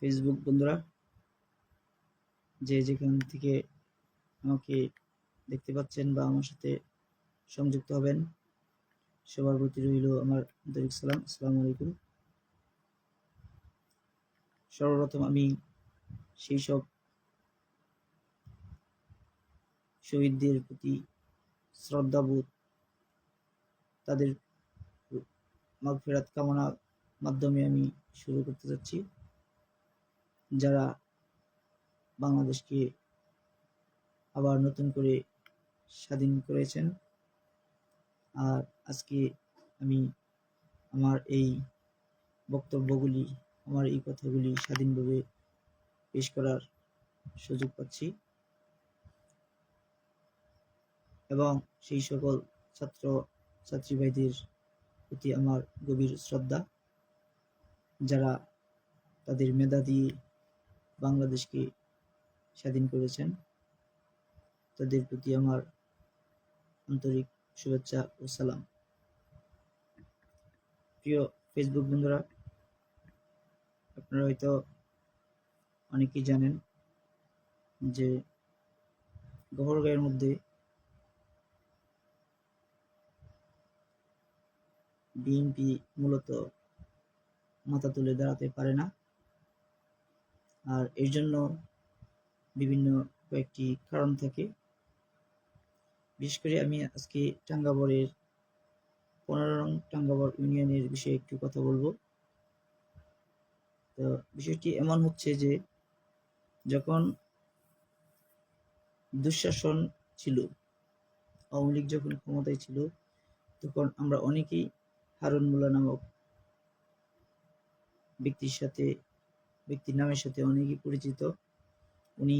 Facebook বন্ধুরা, যে যেখান থেকে আমাকে দেখতে পাচ্ছেন বা আমার সাথে সংযুক্ত হবেন, সবার প্রতি রইল আমার আন্তরিক সালাম। আসসালামু আলাইকুম। সর্বপ্রথম আমি সেই সব শহীদদের প্রতি শ্রদ্ধাবোধ, তাদের মাগফিরাত কামনার মাধ্যমে আমি শুরু করতে যাচ্ছি, যারা বাংলাদেশকে আবার নতুন করে স্বাধীন করেছেন। আর আজকে আমি আমার এই বক্তব্যগুলি, আমার এই কথাগুলি স্বাধীনভাবে পেশ করার সুযোগ পাচ্ছি, এবং সেই সকল ছাত্র ছাত্রী ভাইদের প্রতি আমার গভীর শ্রদ্ধা, যারা তাদের মেধা দিয়ে বাংলাদেশকে স্বাধীন করেছেন। তাদের প্রতি আমার আন্তরিক শুভেচ্ছা ও সালাম। প্রিয় ফেসবুক বন্ধুরা, আপনারা হয়তো অনেকেই জানেন যে গহরগাঁয়ের মধ্যে বিএনপি মূলত মাথা তুলে দাঁড়াতে পারে না। আর এর জন্য বিভিন্ন কয়েকটি কারণ থাকে। বিশেষ করে আমি আজকে টাঙ্গাবরের 15 নং টাঙ্গাবর ইউনিয়নের বিষয়ে একটু কথা বলবো। তো বিষয়টি এমন হচ্ছে যে, যখন দুঃশাসন ছিল, আওয়ামী লীগ যখন ক্ষমতায় ছিল, তখন আমরা অনেকেই হারুন মোল্লা নামক ব্যক্তির নামের সাথে অনেকেই পরিচিত। উনি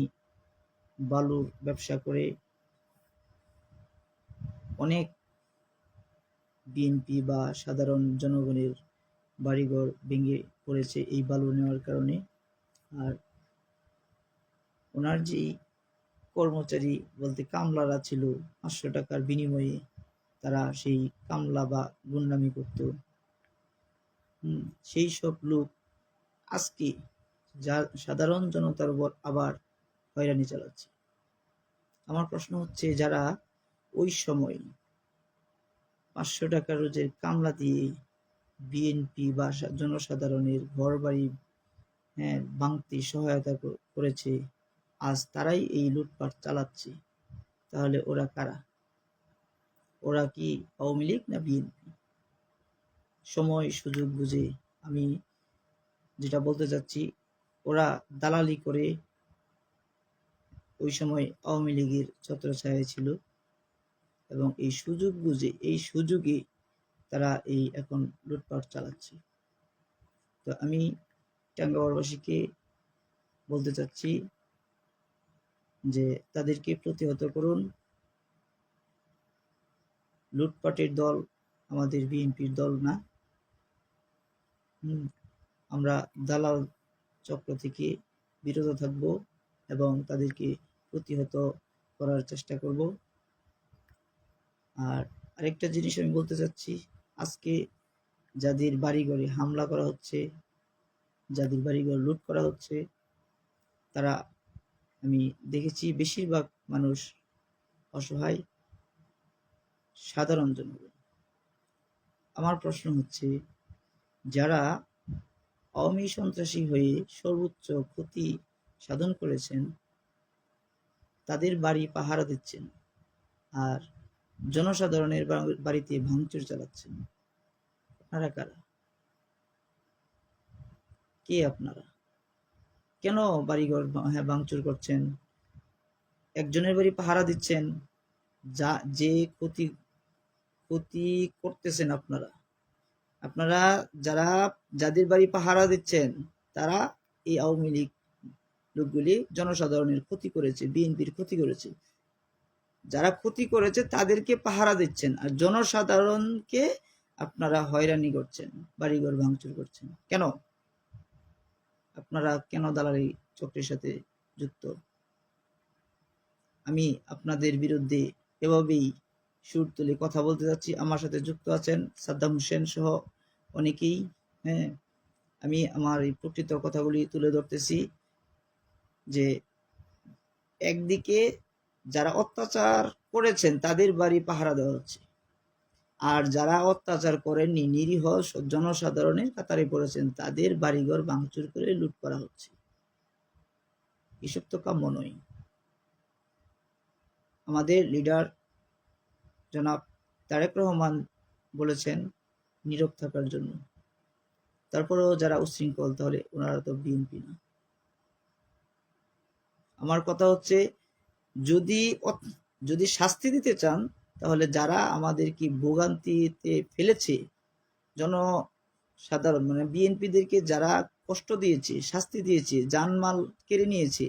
বালুর ব্যবসা করে অনেক বিএনপি বা সাধারণ জনগণের বাড়িঘর ভেঙে পড়েছে এই বালু নেওয়ার কারণে। আর ওনার যে কর্মচারী বলতে কামলারা ছিল, 500 টাকার বিনিময়ে তারা সেই কামলা বা গুন্ডামি করত। সেই সব লোক আজকে সাধারণ জনতার উপর আবার হয়রানি চালাচ্ছে। আমার প্রশ্ন হচ্ছে, যারা ওই সময় 500 টাকা রোজের কামলা দিয়ে বিএনপি বা জনসাধারণের ঘর বাড়ি ভাঙতে সহায়তা করেছে, আজ তারাই এই লুটপাট চালাচ্ছে, তাহলে ওরা কারা? ওরা কি আওয়ামী লীগ না বিএনপি? সময় সুযোগ বুঝে আমি যেটা বলতে চাচ্ছি, ওরা দালালি করে ওই সময় আওয়ামী লীগের ছত্রছায়ায় ছিল, এবং এই সুযোগ বুঝে, এই সুযোগে তারা এই এখন লুটপাট চালাচ্ছে। তো আমি টাঙ্গাবারবাসীকে বলতে চাচ্ছি যে, তাদেরকে প্রতিহত করুন। লুটপাটের দল আমাদের বিএনপির দল না। আমরা দালাল চক্র থেকে বিরত থাকব এবং তাদেরকে প্রতিহত করার চেষ্টা করব। আর আরেকটা জিনিস আমি বলতে চাচ্ছি, আজকে যাদের বাড়িঘরে হামলা করা হচ্ছে, যাদের বাড়িঘর লুট করা হচ্ছে, তারা আমি দেখেছি বেশিরভাগ মানুষ অসহায় সাধারণ জনগণ। আমার প্রশ্ন হচ্ছে, যারা আওয়ামী সন্ত্রাসী হয়ে সর্বোচ্চ ক্ষতি সাধন করেছেন, তাদের বাড়ি পাহারা দিচ্ছেন, আর জনসাধারণের বাড়িতে ভাঙচুর চালাচ্ছেন, আপনারা কারা? কে আপনারা? কেন বাড়িঘর ভাঙচুর করছেন? একজনের বাড়ি পাহারা দিচ্ছেন, যে ক্ষতি করতেছেন আপনারা যাদের বাড়ি পাহারা দিচ্ছেন, তারা এই আওয়ামী লীগ লোকগুলি জনসাধারণের ক্ষতি করেছে, বিএনপির ক্ষতি করেছে। যারা ক্ষতি করেছে তাদেরকে পাহারা দিচ্ছেন, আর জনসাধারণকে আপনারা হয়রানি করছেন, বাড়িঘর ভাঙচুর করছেন। কেন? আপনারা কেন দালালি চক্রের সাথে যুক্ত? আমি আপনাদের বিরুদ্ধে এভাবেই সুর তুলে কথা বলতে যাচ্ছি। আমার সাথে যুক্ত আছেন সাদ্দাম হোসেন সহ অনেকেই। আমি আমার এই প্রকৃত কথাগুলি তুলে ধরতেছি যে একদিকে যারা অত্যাচার করেছেন তাদের বাড়ি পাহারা দেওয়া হচ্ছে, আর যারা অত্যাচার করেননি নিরীহ জনসাধারণের কাতারে পড়েছেন তাদের বাড়িঘর ভাঙচুর করে লুট করা হচ্ছে। এসব তো কাম্য নয়। আমাদের লিডার জনাব তারেক রহমান বলেছেন নীরব থাকার জন্য, তারপরেও যারা উচ্ছৃঙ্খল তাহলে ওনারা তো বিএনপি না। আমার কথা হচ্ছে যদি যদি শাস্তি দিতে চান তাহলে যারা আমাদেরকে ভোগান্তিতে ফেলেছে, জনসাধারণ মানে বিএনপিদেরকে যারা কষ্ট দিয়েছে, শাস্তি দিয়েছে, জানমাল কেড়ে নিয়েছে,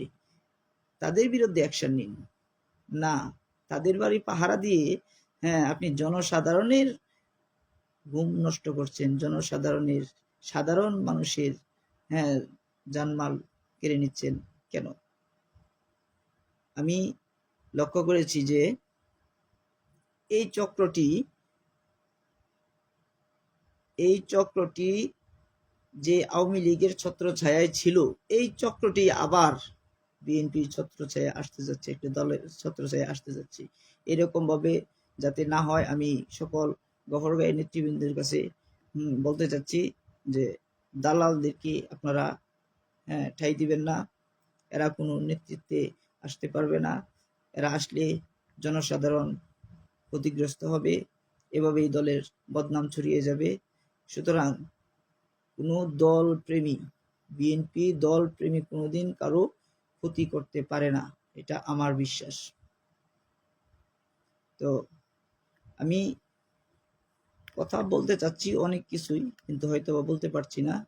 তাদের বিরুদ্ধে অ্যাকশন নিন। না, তাদের বাড়ি পাহারা দিয়ে আপনি জনসাধারণের ঘুম নষ্ট করছেন, জনসাধারণের সাধারণ মানুষের জানমাল কেড়ে নিচ্ছেন কেন? আমি লক্ষ্য করেছি যে এই চক্রটি যে আওয়ামী লীগের ছত্রছায়ায় ছিল, এই চক্রটি আবার বিএনপির ছত্রছায়া আসতে যাচ্ছে, একটি দলের ছত্রছায়া আসতে যাচ্ছে। এরকম ভাবে যাতে না হয় আমি সকল গফরগাঁও নেতৃবৃন্দের কাছে বলতে চাচ্ছি যে দালালদেরকে আপনারা ঠাঁই দিবেন না। এরা কোনো নেতৃত্বে আসতে পারবে না। এরা আসলে জনসাধারণ ক্ষতিগ্রস্ত হবে, এভাবেই দলের বদনাম ছড়িয়ে যাবে। সুতরাং কোনো দলপ্রেমী, বিএনপি দলপ্রেমী কোনোদিন কারো ক্ষতি করতে পারে না, এটা আমার বিশ্বাস। তো আমি কথা বলতে চাচ্ছি অনেক কিছুই, কিন্তু হয়তো বলতে পারছি না।